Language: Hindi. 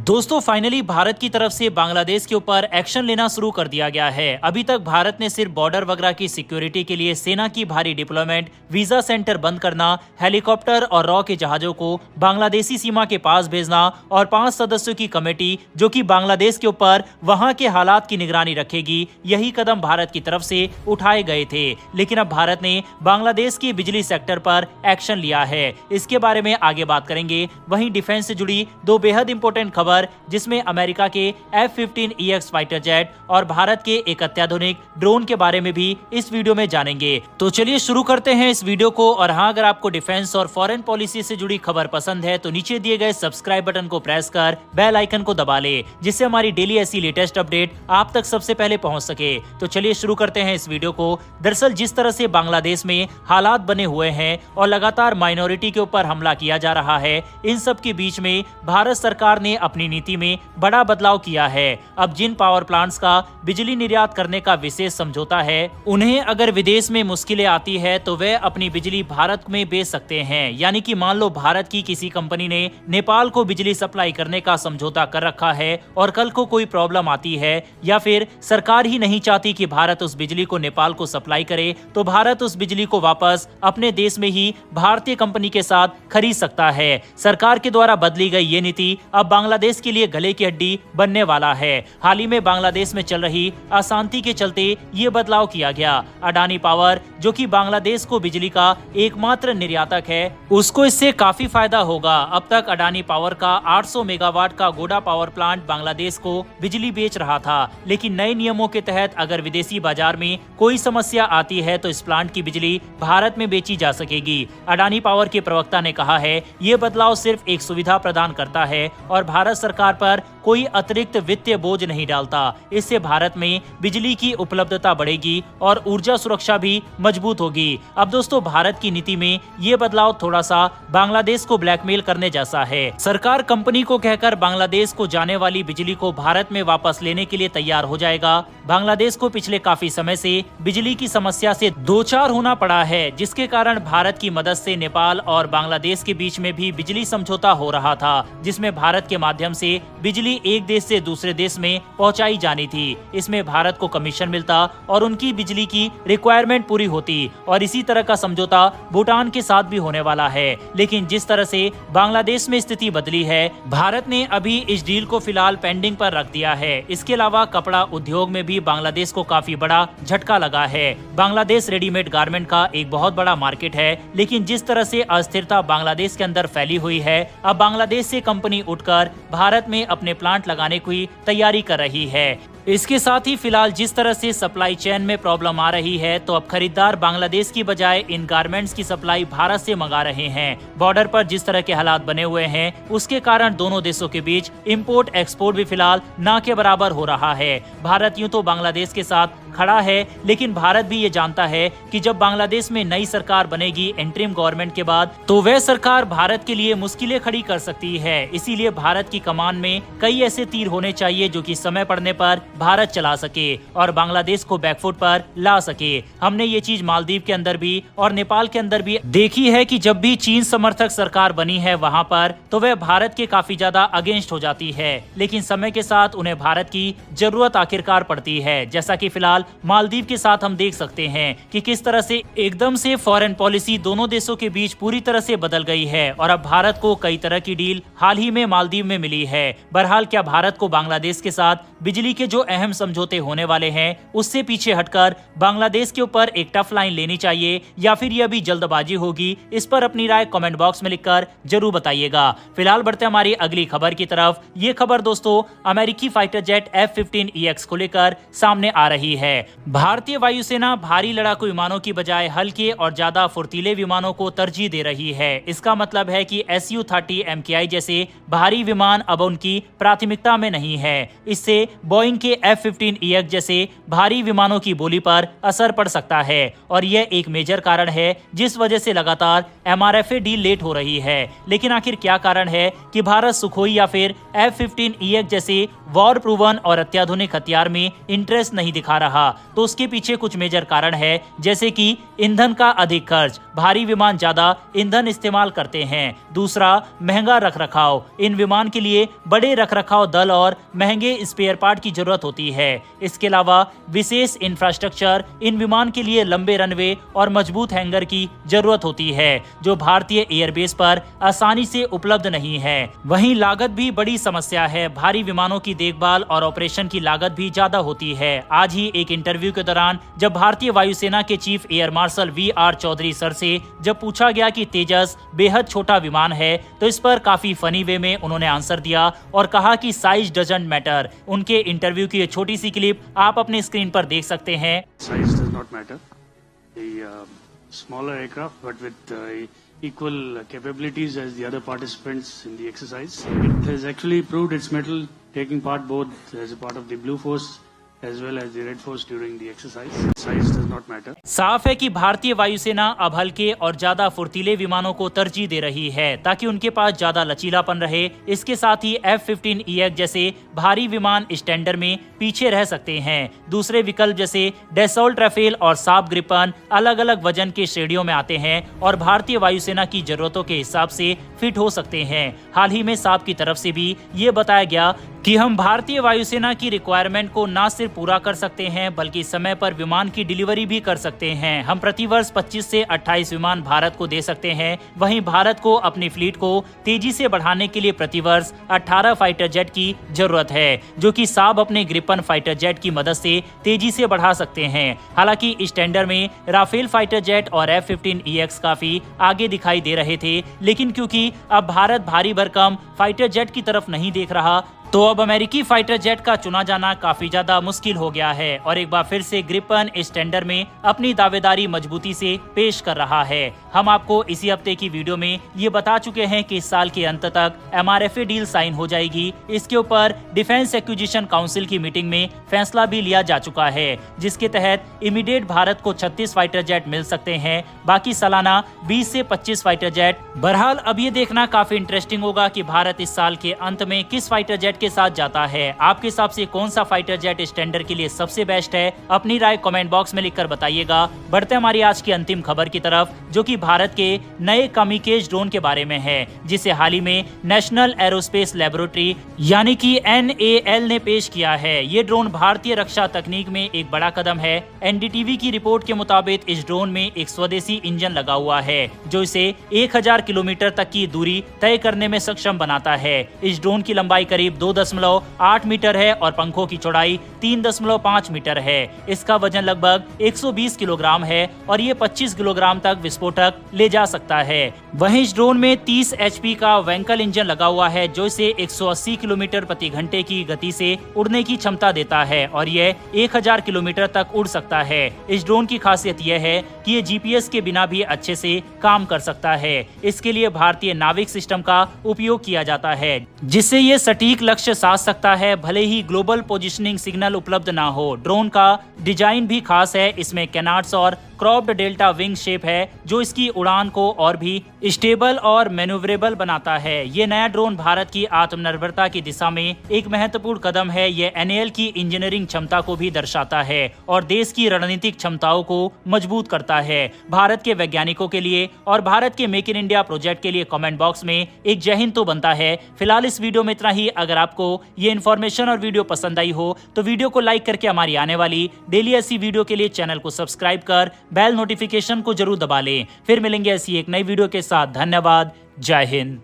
दोस्तों फाइनली भारत की तरफ से बांग्लादेश के ऊपर एक्शन लेना शुरू कर दिया गया है। अभी तक भारत ने सिर्फ बॉर्डर वगैरह की सिक्योरिटी के लिए सेना की भारी डिप्लॉयमेंट, वीजा सेंटर बंद करना, हेलीकॉप्टर और रॉ के जहाजों को बांग्लादेशी सीमा के पास भेजना और 5 सदस्यों की कमेटी जो कि बांग्लादेश के ऊपर वहां के हालात की निगरानी रखेगी, यही कदम भारत की तरफ से उठाए गए थे। लेकिन अब भारत ने बांग्लादेश के बिजली सेक्टर पर एक्शन लिया है। इसके बारे में आगे बात करेंगे। वहीं डिफेंस से जुड़ी दो बेहद इंपॉर्टेंट खबर जिसमें अमेरिका के F-15EX फाइटर जेट और भारत के एक अत्याधुनिक ड्रोन के बारे में भी इस वीडियो में जानेंगे। तो चलिए शुरू करते हैं इस वीडियो को। और हाँ, अगर आपको डिफेंस और फॉरेन पॉलिसी से जुड़ी खबर पसंद है तो नीचे दिए गए सब्सक्राइब बटन को प्रेस कर बेल आइकन को दबा ले, जिससे हमारी डेली ऐसी लेटेस्ट अपडेट आप तक सबसे पहले पहुंच सके। तो चलिए शुरू करते हैं इस वीडियो को। दरअसल जिस तरह से बांग्लादेश में हालात बने हुए हैं और लगातार माइनॉरिटी के ऊपर हमला किया जा रहा है, इन सब के बीच में भारत सरकार ने अपनी नीति में बड़ा बदलाव किया है। अब जिन पावर प्लांट्स का बिजली निर्यात करने का विशेष समझौता है, उन्हें अगर विदेश में मुश्किलें आती है तो वे अपनी बिजली भारत में बेच सकते हैं। यानी कि मान लो भारत की किसी कंपनी ने नेपाल को बिजली सप्लाई करने का समझौता कर रखा है और कल को कोई प्रॉब्लम आती है या फिर सरकार ही नहीं चाहती कि भारत उस बिजली को नेपाल को सप्लाई करे, तो भारत उस बिजली को वापस अपने देश में ही भारतीय कंपनी के साथ खरीद सकता है। सरकार के द्वारा बदली गई ये नीति अब बांग्लादेश के लिए गले की हड्डी बनने वाला है। हाल ही में बांग्लादेश में चल रही अशांति के चलते ये बदलाव किया गया। अडानी पावर जो कि बांग्लादेश को बिजली का एकमात्र निर्यातक है, उसको इससे काफी फायदा होगा। अब तक अडानी पावर का 800 मेगावाट का गोडा पावर प्लांट बांग्लादेश को बिजली बेच रहा था, लेकिन नए नियमों के तहत अगर विदेशी बाजार में कोई समस्या आती है तो इस प्लांट की बिजली भारत में बेची जा सकेगी। अडानी पावर के प्रवक्ता ने कहा है, ये बदलाव सिर्फ एक सुविधा प्रदान करता है और भारत सरकार पर कोई अतिरिक्त वित्तीय बोझ नहीं डालता। इससे भारत में बिजली की उपलब्धता बढ़ेगी और ऊर्जा सुरक्षा भी मजबूत होगी। अब दोस्तों भारत की नीति में ये बदलाव थोड़ा सा बांग्लादेश को ब्लैकमेल करने जैसा है। सरकार कंपनी को कहकर बांग्लादेश को जाने वाली बिजली को भारत में वापस लेने के लिए तैयार हो जाएगा। बांग्लादेश को पिछले काफी समय से बिजली की समस्या से दो चार होना पड़ा है, जिसके कारण भारत की मदद से नेपाल और बांग्लादेश के बीच में भी बिजली समझौता हो रहा था, जिसमें भारत के माध्यम से बिजली एक देश से दूसरे देश में पहुंचाई जानी थी। इसमें भारत को कमीशन मिलता और उनकी बिजली की रिक्वायरमेंट पूरी होती। और इसी तरह का समझौता भूटान के साथ भी होने वाला है। लेकिन जिस तरह से बांग्लादेश में स्थिति बदली है, भारत ने अभी इस डील को फिलहाल पेंडिंग पर रख दिया है। इसके अलावा कपड़ा उद्योग में भी बांग्लादेश को काफी बड़ा झटका लगा है। बांग्लादेश रेडीमेड गारमेंट का एक बहुत बड़ा मार्केट है, लेकिन जिस तरह से अस्थिरता बांग्लादेश के अंदर फैली हुई है, अब बांग्लादेश से कंपनी उठकर भारत में अपने प्लांट लगाने की तैयारी कर रही है। इसके साथ ही फिलहाल जिस तरह से सप्लाई चेन में प्रॉब्लम आ रही है, तो अब खरीदार बांग्लादेश की बजाय इन गारमेंट्स की सप्लाई भारत से मंगा रहे हैं। बॉर्डर पर जिस तरह के हालात बने हुए हैं, उसके कारण दोनों देशों के बीच इंपोर्ट एक्सपोर्ट भी फिलहाल ना के बराबर हो रहा है। भारत यूं तो बांग्लादेश के साथ खड़ा है, लेकिन भारत भी ये जानता है कि जब बांग्लादेश में नई सरकार बनेगी इंटरिम गवर्नमेंट के बाद, तो वह सरकार भारत के लिए मुश्किलें खड़ी कर सकती है। इसीलिए भारत की कमान में कई ऐसे तीर होने चाहिए जो कि समय पड़ने पर भारत चला सके और बांग्लादेश को बैकफुट पर ला सके। हमने ये चीज मालदीव के अंदर भी और नेपाल के अंदर भी देखी है कि जब भी चीन समर्थक सरकार बनी है वहां पर, तो वह भारत के काफी ज्यादा अगेंस्ट हो जाती है। लेकिन समय के साथ उन्हें भारत की जरूरत आखिरकार पड़ती है। जैसा कि फिलहाल मालदीव के साथ हम देख सकते हैं कि किस तरह से एकदम से फॉरेन पॉलिसी दोनों देशों के बीच पूरी तरह से बदल गई है और अब भारत को कई तरह की डील हाल ही में मालदीव में मिली है। बहरहाल क्या भारत को बांग्लादेश के साथ बिजली के जो अहम समझौते होने वाले हैं, उससे पीछे हटकर बांग्लादेश के ऊपर एक टफ लाइन लेनी चाहिए या फिर ये अभी जल्दबाजी होगी? इस पर अपनी राय कमेंट बॉक्स में लिखकर जरूर बताइएगा। फिलहाल बढ़ते हमारी अगली खबर की तरफ। ये खबर दोस्तों अमेरिकी फाइटर जेट F-15EX को लेकर सामने आ रही है। भारतीय वायुसेना भारी लड़ाकू विमानों की बजाय हल्के और ज्यादा फुर्तीले विमानों को तरजीह दे रही है। इसका मतलब है कि Su-30 MKI जैसे भारी विमान अब उनकी प्राथमिकता में नहीं है। इससे बोइंग के F-15EX जैसे भारी विमानों की बोली पर असर पड़ सकता है और यह एक मेजर कारण है जिस वजह से लगातार MRFA डील लेट हो रही है। लेकिन आखिर क्या कारण है कि भारत सुखोई या फिर F-15EX जैसे वॉर प्रूवन और अत्याधुनिक हथियार में इंटरेस्ट नहीं दिखा रहा? रहा, तो उसके पीछे कुछ मेजर कारण है, जैसे कि ईंधन का अधिक खर्च, भारी विमान ज्यादा ईंधन इस्तेमाल करते हैं। दूसरा, महंगा रखरखाव, इन विमान के लिए बड़े रखरखाव दल और महंगे स्पेयर पार्ट की जरूरत होती है। इसके अलावा विशेष इंफ्रास्ट्रक्चर, इन विमान के लिए लंबे रनवे और मजबूत हैंगर की जरूरत होती है, जो भारतीय एयरबेस पर आसानी से उपलब्ध नहीं है। वहीं लागत भी बड़ी समस्या है, भारी विमानों की देखभाल और ऑपरेशन की लागत भी ज्यादा होती है। आज ही एक इंटरव्यू के दौरान जब भारतीय वायुसेना के chief air marshal VR Chaudhary sir से जब पूछा गया कि तेजस बेहद छोटा विमान है, तो इस पर काफी फनी वे में उन्होंने आंसर दिया और कहा कि साइज डजंट मैटर। उनके इंटरव्यू की छोटी सी क्लिप आप अपने स्क्रीन पर देख सकते हैं। Size does not matter. The smaller aircraft, but with equal capabilities as the other participants in the exercise. It has actually proved its mettle, taking part both as a part of the Blue Force as well as the Red Force during the exercise. Size does not matter. साफ है कि भारतीय वायुसेना अब हल्के और ज्यादा फुर्तीले विमानों को तरजीह दे रही है, ताकि उनके पास ज्यादा लचीलापन रहे। इसके साथ ही F-15EX जैसे भारी विमान स्टैंडर्ड में पीछे रह सकते हैं। दूसरे विकल्प जैसे डैसॉल्ट राफेल और साब ग्रिपन अलग अलग वजन के श्रेणियों में आते हैं और भारतीय वायुसेना की जरूरतों के हिसाब से फिट हो सकते हैं। हाल ही में साब की तरफ से भी ये बताया गया कि हम भारतीय वायुसेना की रिक्वायरमेंट को न सिर्फ पूरा कर सकते हैं, बल्कि समय पर विमान की डिलीवरी भी कर सकते हैं। हम प्रतिवर्ष 25 से 28 विमान भारत को दे सकते हैं। वहीं भारत को अपनी फ्लीट को तेजी से बढ़ाने के लिए प्रतिवर्ष 18 फाइटर जेट की जरूरत है, जो कि साब अपने ग्रिपन फाइटर जेट की मदद से तेजी से बढ़ा सकते हैं। हालांकि इस टेंडर में राफेल फाइटर जेट और F-15EX काफी आगे दिखाई दे रहे थे, लेकिन क्योंकि अब भारत भारी भरकम फाइटर जेट की तरफ नहीं देख रहा, तो अब अमेरिकी फाइटर जेट का चुना जाना काफी ज्यादा मुश्किल हो गया है। और एक बार फिर से ग्रिपन इस टेंडर में अपनी दावेदारी मजबूती से पेश कर रहा है। हम आपको इसी हफ्ते की वीडियो में ये बता चुके हैं कि इस साल के अंत तक MRFA डील साइन हो जाएगी। इसके ऊपर डिफेंस एक्विजिशन काउंसिल की मीटिंग में फैसला भी लिया जा चुका है, जिसके तहत इमीडिएट भारत को 36 फाइटर जेट मिल सकते हैं, बाकी सालाना 20 से 25 फाइटर जेट। बहरहाल अब ये देखना काफी इंटरेस्टिंग होगा कि भारत इस साल के अंत में किस फाइटर जेट के साथ जाता है। आपके हिसाब से कौन सा फाइटर जेट इस टेंडर के लिए सबसे बेस्ट है? अपनी राय कमेंट बॉक्स में लिखकर बताइएगा। बढ़ते हमारी आज की अंतिम खबर की तरफ, जो कि भारत के नए कामिकेज ड्रोन के बारे में है, जिसे हाल ही में नेशनल एरोस्पेस लेबोरेटरी यानी कि NAL ने पेश किया है। ये ड्रोन भारतीय रक्षा तकनीक में एक बड़ा कदम है। NDTV की रिपोर्ट के मुताबिक इस ड्रोन में एक स्वदेशी इंजन लगा हुआ है, जो इसे 1000 किलोमीटर तक की दूरी तय करने में सक्षम बनाता है। इस ड्रोन की लंबाई करीब 2.8 मीटर है और पंखों की चौड़ाई 3.5 मीटर है। इसका वजन लगभग 120 किलोग्राम है और ये 25 किलोग्राम तक विस्फोटक ले जा सकता है। वहीं इस ड्रोन में 30 HP का वैंकल इंजन लगा हुआ है, जो इसे 180 किलोमीटर प्रति घंटे की गति से उड़ने की क्षमता देता है और यह 1000 किलोमीटर तक उड़ सकता है। इस ड्रोन की खासियत यह है कि ये GPS के बिना भी अच्छे से काम कर सकता है। इसके लिए भारतीय नाविक सिस्टम का उपयोग किया जाता है, जिससे ये सटीक लक्ष्य साध सकता है, भले ही ग्लोबल पोजीशनिंग सिग्नल उपलब्ध ना हो। ड्रोन का डिजाइन भी खास है। इसमें कैनार्ड्स और क्रॉप्ड डेल्टा विंग शेप है, जो इसकी उड़ान को और भी स्टेबल और मैन्यूवरेबल बनाता है। ये नया ड्रोन भारत की आत्मनिर्भरता की दिशा में एक महत्वपूर्ण कदम है। ये NAL की इंजीनियरिंग क्षमता को भी दर्शाता है और देश की रणनीतिक क्षमताओं को मजबूत करता है। भारत के वैज्ञानिकों के लिए और भारत के मेक इन इंडिया प्रोजेक्ट के लिए कमेंट बॉक्स में एक जय हिंद तो बनता है। फिलहाल इस वीडियो में इतना ही। अगर आपको ये इन्फॉर्मेशन और वीडियो पसंद आई हो तो वीडियो को लाइक करके हमारी आने वाली डेली ऐसी वीडियो के लिए चैनल को सब्सक्राइब कर बेल नोटिफिकेशन को जरूर दबा लें। फिर मिलेंगे ऐसी एक नई वीडियो के साथ। धन्यवाद। जय हिंद।